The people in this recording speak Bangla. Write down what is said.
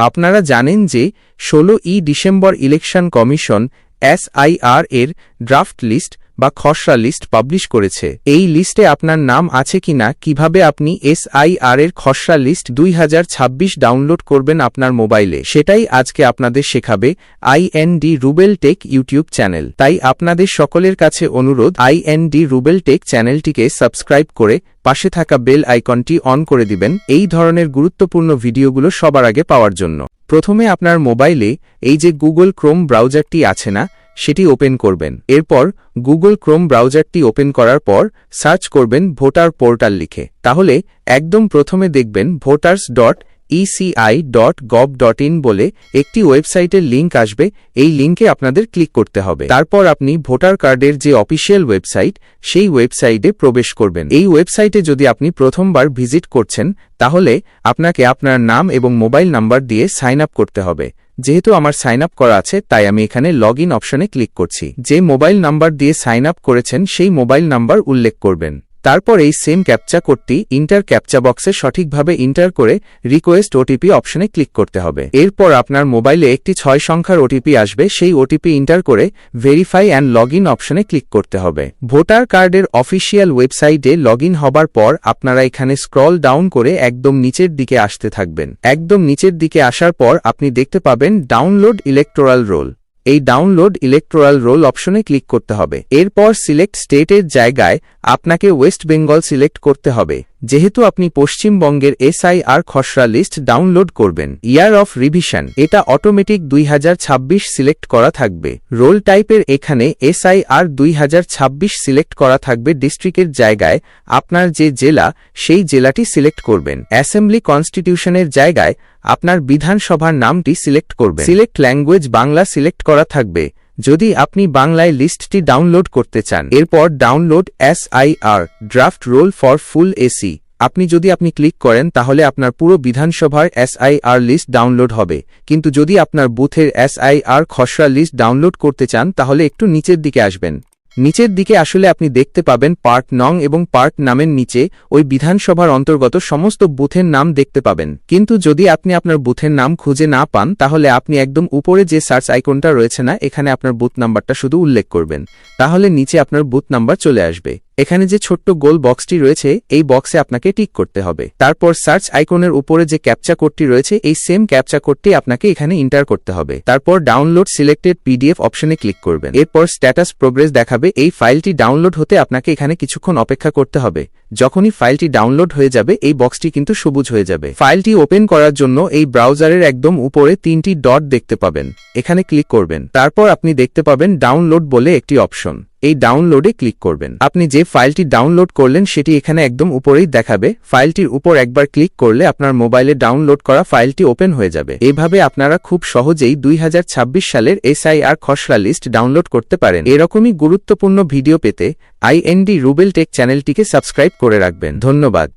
আপনারা জানেন যে 16ই ডিসেম্বর ইলেকশন কমিশন SIR এর ড্রাফট লিস্ট বা খসড়া লিস্ট পাবলিশ করেছে। এই লিস্টে আপনার নাম আছে কিনা, কিভাবে আপনি SIR এর খসড়া লিস্ট 2026 ডাউনলোড করবেন আপনার মোবাইলে, সেটাই আজকে আপনাদের শেখাবে IND Rubel take YouTube channel. তাই আপনাদের সকলের কাছে অনুরোধ, IND রুবেল টেক চ্যানেলটিকে সাবস্ক্রাইব করে পাশে থাকা বেল আইকনটি অন করে দিবেন এই ধরনের গুরুত্বপূর্ণ ভিডিওগুলো সবার আগে পাওয়ার জন্য। প্রথমে আপনার মোবাইলে এই যে গুগল ক্রোম ব্রাউজারটি আছে না, সেটি ওপেন করবেন। এরপর গুগল ক্রোম ব্রাউজারটি ওপেন করার পর সার্চ করবেন ভোটার পোর্টাল লিখে। তাহলে একদম প্রথমে দেখবেন voters.eci.gov.in বলে একটি ওয়েবসাইটের লিঙ্ক আসবে। এই লিঙ্কে আপনাদের ক্লিক করতে হবে। তারপর আপনি ভোটার কার্ডের যে অফিসিয়াল ওয়েবসাইট, সেই ওয়েবসাইটে প্রবেশ করবেন। এই ওয়েবসাইটে যদি আপনি প্রথমবার ভিজিট করছেন, তাহলে আপনাকে আপনার নাম এবং মোবাইল নাম্বার দিয়ে সাইন আপ করতে হবে। যেহেতু আমার সাইন আপ করা আছে, তাই আমি এখানে লগ ইন অপশনে ক্লিক করছি। যে মোবাইল নাম্বার দিয়ে সাইন আপ করেছেন সেই মোবাইল নাম্বার উল্লেখ করবেন। তারপর এই সেম ক্যাপচা কোডটি ইন্টার ক্যাপচা বক্সে সঠিকভাবে ইন্টার করে রিকোয়েস্ট ওটিপি অপশনে ক্লিক করতে হবে। এরপর আপনার মোবাইলে একটি 6 সংখ্যার ওটিপি আসবে। সেই ওটিপি ইন্টার করে ভেরিফাই অ্যান্ড লগ ইন অপশনে ক্লিক করতে হবে। ভোটার কার্ডের অফিসিয়াল ওয়েবসাইটে লগ ইন হবার পর আপনারা এখানে স্ক্রল ডাউন করে একদম নিচের দিকে আসতে থাকবেন। একদম নিচের দিকে আসার পর আপনি দেখতে পাবেন ডাউনলোড ইলেকটোরাল রোল। এই ডাউনলোড ইলেকটোরাল রোল অপশনে ক্লিক করতে হবে। এরপর সিলেক্ট স্টেটের জায়গায় আপনাকে ওয়েস্ট বেঙ্গল সিলেক্ট করতে হবে। যেহেতু আপনি পশ্চিমবঙ্গের SIR খসড়া লিস্ট ডাউনলোড করবেন, ইয়ার অফ রিভিশন এটা অটোমেটিক 2026 সিলেক্ট করা থাকবে। রোল টাইপের এখানে SIR 2026 সিলেক্ট করা থাকবে। ডিস্ট্রিক্টের জায়গায় আপনার যে জেলা, সেই জেলাটি সিলেক্ট করবেন। অ্যাসেম্বলি কনস্টিটিউশনের জায়গায় আপনার বিধানসভার নামটি সিলেক্ট করবেন। সিলেক্ট ল্যাঙ্গুয়েজ বাংলা সিলেক্ট করা থাকবে যদি আপনি বাংলায় লিস্টটি ডাউনলোড করতে চান। এরপর download SIR draft roll for full AC আপনি ক্লিক করেন, তাহলে আপনার পুরো বিধানসভার SIR লিস্ট ডাউনলোড হবে। কিন্তু যদি আপনার বুথের SIR খসড়া লিস্ট ডাউনলোড করতে চান, তাহলে একটু নিচের দিকে আসবেন। নিচের দিকে আসলে আপনি দেখতে পাবেন পার্ট নং এবং পার্ট নামের নিচে ওই বিধানসভার অন্তর্গত সমস্ত বুথের নাম দেখতে পাবেন। কিন্তু যদি আপনি আপনার বুথের নাম খুঁজে না পান, তাহলে আপনি একদম উপরে যে সার্চ আইকনটা রয়েছে না, এখানে আপনার বুথ নাম্বারটা শুধু উল্লেখ করবেন। তাহলে নিচে আপনার বুথ নাম্বার চলে আসবে। এখানে যে ছোট্ট গোল বক্সটি রয়েছে, এই বক্সে আপনাকে টিক করতে হবে। তারপর সার্চ আইকনের উপরে যে ক্যাপচা কোডটি রয়েছে, এই সেম ক্যাপচা কোডটি আপনাকে এখানে এন্টার করতে হবে। তারপর ডাউনলোড সিলেক্টেড PDF অপশনে ক্লিক করবেন। এরপর স্ট্যাটাস প্রোগ্রেস দেখাবে। এই ফাইলটি ডাউনলোড হতে আপনাকে এখানে কিছুক্ষণ অপেক্ষা করতে হবে। যখনই ফাইলটি ডাউনলোড হয়ে যাবে, এই বক্সটি কিন্তু সবুজ হয়ে যাবে। ফাইলটি ওপেন করার জন্য এই ব্রাউজারের একদম উপরে 3টি ডট দেখতে পাবেন, এখানে ক্লিক করবেন। তারপর আপনি দেখতে পাবেন ডাউনলোড বলে একটি অপশন, এই ডাউনলোডে ক্লিক করবেন। আপনি যে ফাইলটি ডাউনলোড করলেন সেটি এখানে একদম উপরেই দেখাবে। ফাইলটির উপর একবার ক্লিক করলে আপনার মোবাইলে ডাউনলোড করা ফাইলটি ওপেন হয়ে যাবে। এভাবে আপনারা খুব সহজেই 2026 সালের SIR খসড়া লিস্ট ডাউনলোড করতে পারেন। এরকমই গুরুত্বপূর্ণ ভিডিও পেতে IND রুবেল টেক চ্যানেলটিকে সাবস্ক্রাইব করে রাখবেন। ধন্যবাদ।